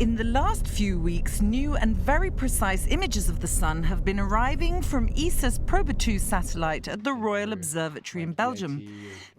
In the last few weeks, new and very precise images of the Sun have been arriving from ESA's proba 2 satellite at the Royal Observatory in Belgium.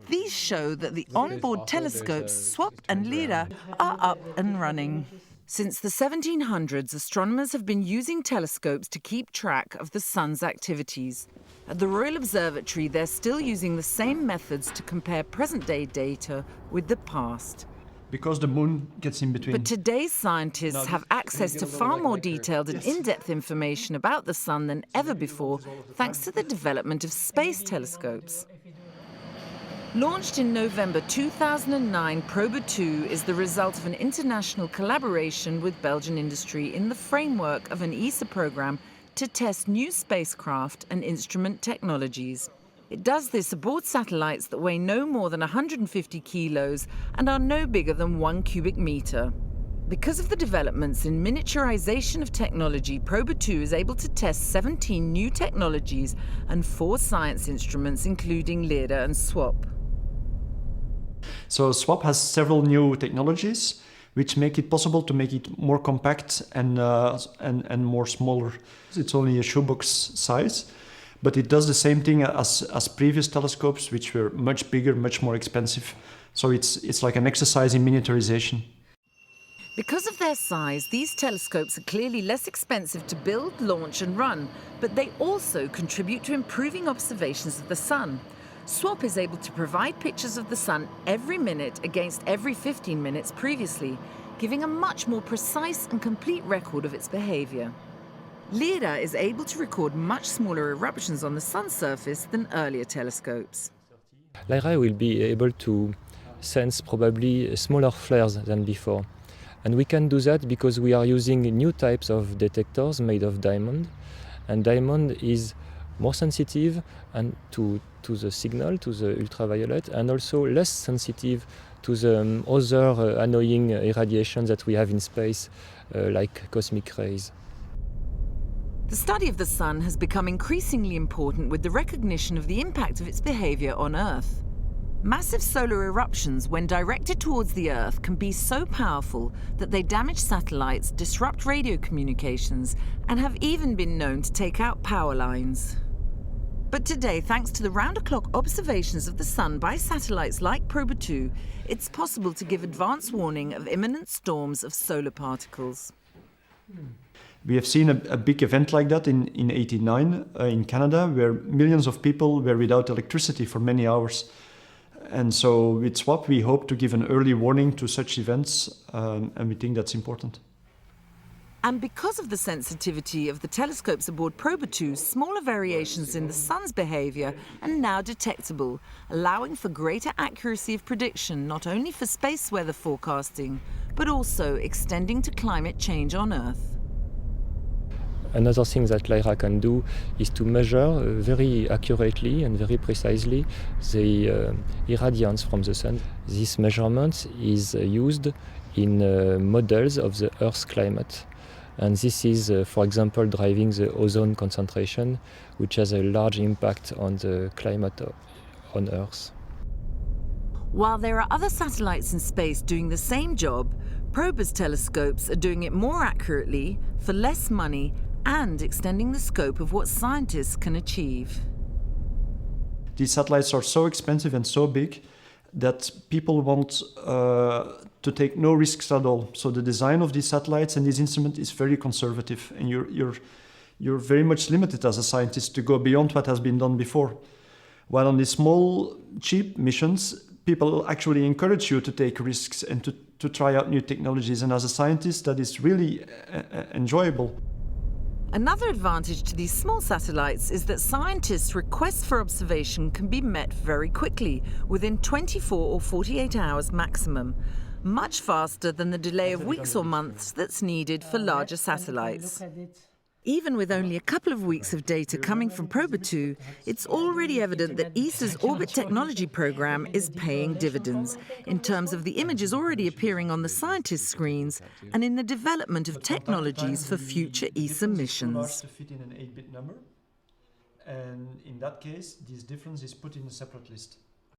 These show that the onboard telescopes SWAP and LIRA are up and running. Since the 1700s, astronomers have been using telescopes to keep track of the Sun's activities. At the Royal Observatory, they're still using the same methods to compare present-day data with the past. Because the moon gets in between. But today's scientists have access to far more detailed and in-depth information about the Sun than ever before, thanks to the development of space telescopes. Launched in November 2009, proba 2 is the result of an international collaboration with Belgian industry in the framework of an ESA program to test new spacecraft and instrument technologies. It does this aboard satellites that weigh no more than 150 kilos and are no bigger than 1 cubic meter. Because of the developments in miniaturization of technology, proba 2 is able to test 17 new technologies and 4 science instruments, including LIRA and SWAP. So SWAP has several new technologies which make it possible to make it more compact and more smaller. It's only a shoebox size. But it does the same thing as previous telescopes, which were much bigger, much more expensive. So it's like an exercise in miniaturization. Because of their size, these telescopes are clearly less expensive to build, launch and run, but they also contribute to improving observations of the Sun. SWAP is able to provide pictures of the Sun every minute against every 15 minutes previously, giving a much more precise and complete record of its behavior. LIRA is able to record much smaller eruptions on the Sun's surface than earlier telescopes. LIRA will be able to sense probably smaller flares than before. And we can do that because we are using new types of detectors made of diamond. And diamond is more sensitive and to the signal, to the ultraviolet, and also less sensitive to the other annoying irradiation that we have in space, like cosmic rays. The study of the Sun has become increasingly important with the recognition of the impact of its behavior on Earth. Massive solar eruptions, when directed towards the Earth, can be so powerful that they damage satellites, disrupt radio communications, and have even been known to take out power lines. But today, thanks to the round-the-clock observations of the Sun by satellites like proba 2, it's possible to give advance warning of imminent storms of solar particles. We have seen a big event like that in 1989 in Canada, where millions of people were without electricity for many hours. And so with SWAP, we hope to give an early warning to such events, and we think that's important. And because of the sensitivity of the telescopes aboard proba 2, smaller variations in the Sun's behavior are now detectable, allowing for greater accuracy of prediction, not only for space weather forecasting, but also extending to climate change on Earth. Another thing that LIRA can do is to measure very accurately and very precisely the irradiance from the Sun. This measurement is used in models of the Earth's climate. And this is, for example, driving the ozone concentration, which has a large impact on the climate on Earth. While there are other satellites in space doing the same job, proba's telescopes are doing it more accurately, for less money, and extending the scope of what scientists can achieve. These satellites are so expensive and so big that people want to take no risks at all. So the design of these satellites and these instruments is very conservative, and you're very much limited as a scientist to go beyond what has been done before. While on these small, cheap missions, people actually encourage you to take risks and to try out new technologies. And as a scientist, that is really enjoyable. Another advantage to these small satellites is that scientists' requests for observation can be met very quickly, within 24 or 48 hours maximum, much faster than the delay of weeks or months that's needed for larger satellites. Even with only a couple of weeks of data coming from proba 2, it's already evident that ESA's Orbit Technology Program is paying dividends in terms of the images already appearing on the scientists' screens and in the development of technologies for future ESA missions. And in that case, this difference is put in a separate list.